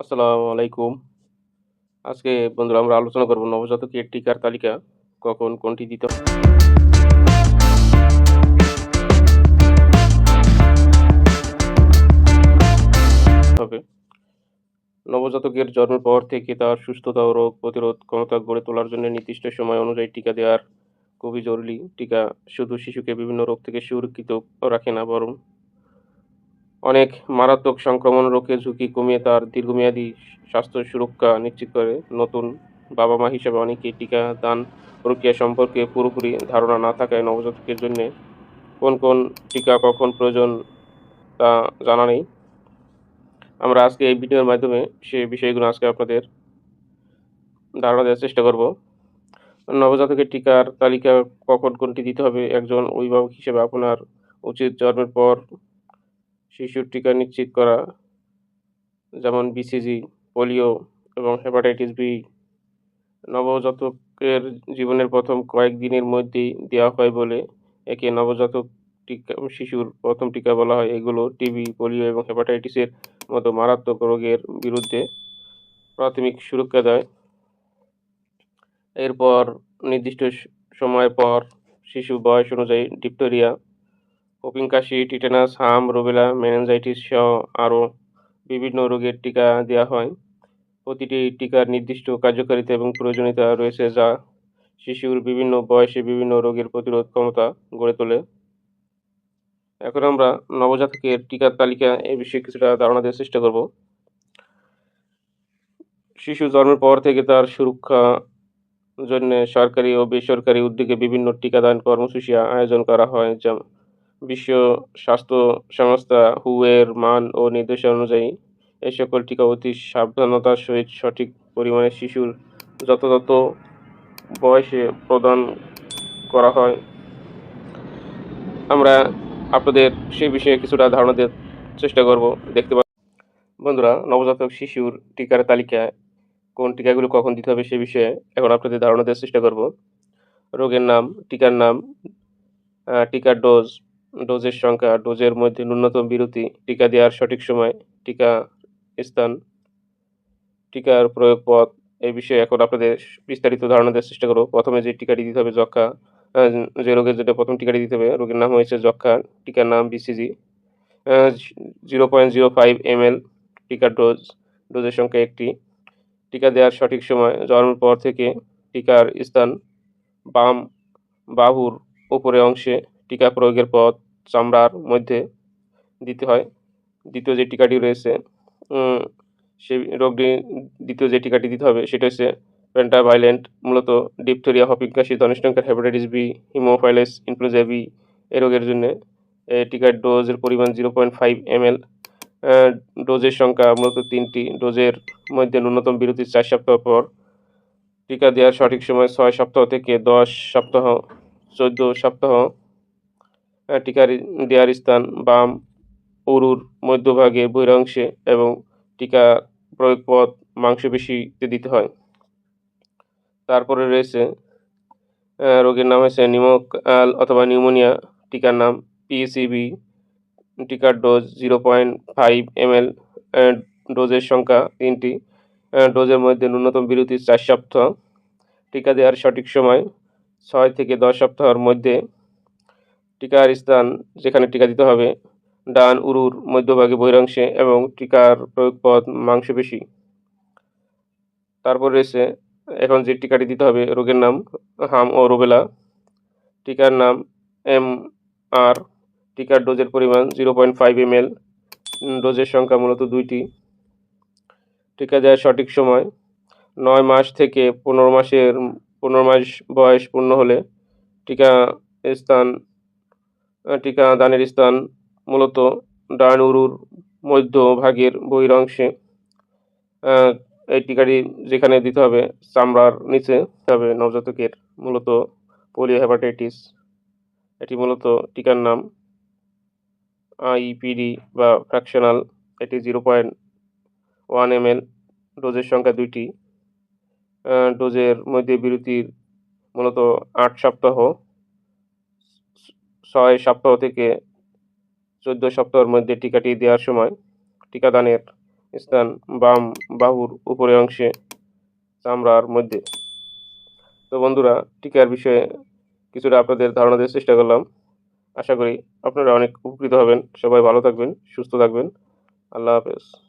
আসসালামু আলাইকুম। আজকে বন্ধুরা আমরা আলোচনা করব নবজাতকের টিকার তালিকা কখন কোনটি দিতে হবে। নবজাতকের জন্মের পর থেকে তার সুস্থতা ও রোগ প্রতিরোধ ক্ষমতা গড়ে তোলার জন্য নির্দিষ্ট সময় অনুযায়ী টিকা দেওয়ার খুবই জরুরি। টিকা শুধু শিশুকে বিভিন্ন রোগ থেকে সুরক্ষিত রাখে না, বরং অনেক মারাত্মক সংক্রমণ রোগের ঝুঁকি কমিয়ে তার দীর্ঘমেয়াদী স্বাস্থ্য সুরক্ষা নিশ্চিত করে। নতুন বাবা-মা হিসেবে অনেকেই টিকা দান প্রক্রিয়া সম্পর্কে পুরোপুরি ধারণা না থাকায় নবজাতকের জন্যে কোন টিকা কখন প্রয়োজন তা জানা নেই। আমরা আজকে এই ভিডিওর মাধ্যমে সে বিষয়গুলো আজকে আপনাদের ধারণা দেওয়ার চেষ্টা করব। নবজাতকের টিকার তালিকা কখন কোনটি দিতে হবে, একজন অভিভাবক হিসেবে আপনার উচিত জন্মের পর শিশুর টিকা নিশ্চিত করা, যেমন বিসিজি, পোলিও এবং হেপাটাইটিস বি। নবজাতকের জীবনের প্রথম কয়েকদিনের মধ্যেই দেওয়া হয় বলে একে নবজাতক শিশুর প্রথম টিকা বলা হয়। এগুলো টিবি, পোলিও এবং হেপাটাইটিসের মতো মারাত্মক রোগের বিরুদ্ধে প্রাথমিক সুরক্ষা দেয়। এরপর নির্দিষ্ট সময় পর শিশুর বয়স অনুযায়ী ডিপথেরিয়া, হুপিং কাশি, টিটেনাস, হাম, রুবেলা, মেনিনজাইটিস সহ আরও বিভিন্ন রোগের টিকা দেওয়া হয়। প্রতিটি টিকার নির্দিষ্ট কার্যকারিতা এবং প্রয়োজনীয়তা রয়েছে, যা শিশুর বিভিন্ন বয়সে বিভিন্ন রোগের প্রতিরোধ ক্ষমতা গড়ে তোলে। এখন আমরা নবজাতকের টিকার তালিকা এ বিষয়ে কিছুটা ধারণা দেওয়ার চেষ্টা করব। শিশু জন্মের পর থেকে তার সুরক্ষা জন্য সরকারি ও বেসরকারি উদ্যোগে বিভিন্ন টিকাদান কর্মসূচি আয়োজন করা হয়। যেমন বিশ্ব স্বাস্থ্য সংস্থা WHO এর মান ও নির্দেশনা অনুযায়ী এই সকল টিকা অতি সাবধানতার সহিত সঠিক পরিমাণে শিশুর যথাযথ বয়সে প্রদান করা হয়। আমরা আপনাদের সেই বিষয়ে কিছুটা ধারণা দেওয়ার চেষ্টা করব। দেখতে বন্ধুরা, নবজাতক শিশুর টিকার তালিকায় কোন টিকাগুলো কখন দিতে হবে সে বিষয়ে এখন আপনাদের ধারণা দেওয়ার চেষ্টা করব। রোগের নাম, টিকার নাম, টিকার ডোজ, ডোজের সংখ্যা, ডোজের মধ্যে ন্যূনতম বিরতি, টিকা দেওয়ার সঠিক সময়, টিকা স্থান, টিকার প্রয়োগ পথ এই বিষয়ে এখন আপনাদের বিস্তারিত ধারণা দেওয়ার চেষ্টা করব। প্রথমে যে টিকাটি দিতে হবে যক্ষ্মা, যে রোগের জন্য প্রথম টিকাটি দিতে হবে, রোগের নাম হয়েছে যক্ষ্মা, টিকার নাম BCG, 0.05 ml, টিকার ডোজ, ডোজের সংখ্যা 1টি, টিকা দেওয়ার সঠিক সময়, জন্মের পর থেকে, টিকার স্থান, বাম বাহুর উপরের অংশে, টিকা প্রয়োগের পথ চামড়ার মধ্যে দিতে হয়। দ্বিতীয় যে টিকাটি রয়েছে সেই রোগটি দ্বিতীয় যে টিকাটি দিতে হবে সেটা হচ্ছে পেন্টাভাইলেন্ট, মূলত ডিপথেরিয়া, হুপিং কাশি, ধনুষ্টঙ্কার, hepatitis B, haemophilus influenza B এই রোগের জন্যে। টিকার ডোজের পরিমাণ 0.5 ml, ডোজের সংখ্যা মূলত 3টি, ডোজের মধ্যে ন্যূনতম বিরতি 4 সপ্তাহ পর, টিকা দেওয়ার সঠিক সময় 6 সপ্তাহ থেকে 10 সপ্তাহ, 14 সপ্তাহ, টিকার দেওয়ার স্থান বাম উরুর মধ্যভাগে বহিরাংশে এবং টিকা প্রয়োগ পথ মাংসপেশিতে দিতে হয়। তারপরে রয়েছে রোগের নাম হচ্ছে নিউমোকাল অথবা নিউমোনিয়া, টিকার নাম PCV, টিকার ডোজ 0.5 ml, ডোজের সংখ্যা 3টি, ডোজের মধ্যে ন্যূনতম বিরতি 4 সপ্তাহ, টিকা দেওয়ার সঠিক সময় 6 থেকে 10 সপ্তাহের মধ্যে, টিকার স্থান যেখানে টিকা দিতে হবে ডান উরুর মধ্যভাগে বহিরাংশে এবং টিকার প্রয়োগ পথ মাংসপেশি। তারপর রয়েছে এখন যে টিকাটি দিতে হবে, রোগের নাম হাম ও রুবেলা, টিকার নাম MR, টিকার ডোজের পরিমাণ 0.5 ml, ডোজের সংখ্যা মূলত 2টি, টিকা দেওয়ার সঠিক সময় 9 মাস থেকে 15 মাস বয়স পূর্ণ হলে, টিকা স্থান, টিকা দানের স্থান মূলত ডান উরুর মধ্যভাগের বহিরাংশে। এই টিকাটি যেখানে দিতে হবে চামড়ার নিচে হবে। নবজাতকের মূলত পোলিও হেপাটাইটিস, এটি মূলত টিকার নাম IPD বা ফ্র্যাকশনাল, এটি 0.1 ml, ডোজের সংখ্যা 2টি, ডোজের মধ্যে বিরতির মূলত 8 সপ্তাহ, 6 সপ্তাহ থেকে 14 সপ্তাহের মধ্যে টিকাটি দেওয়ার সময়, টিকাদানের স্থান বাম বাহুর উপরে অংশে, চামড়ার মধ্যে। তো বন্ধুরা, টিকার বিষয়ে কিছুটা আপনাদের ধারণা দেওয়ার চেষ্টা করলাম। আশা করি আপনারা অনেক উপকৃত হবেন। সবাই ভালো থাকবেন, সুস্থ থাকবেন। আল্লাহ হাফেজ।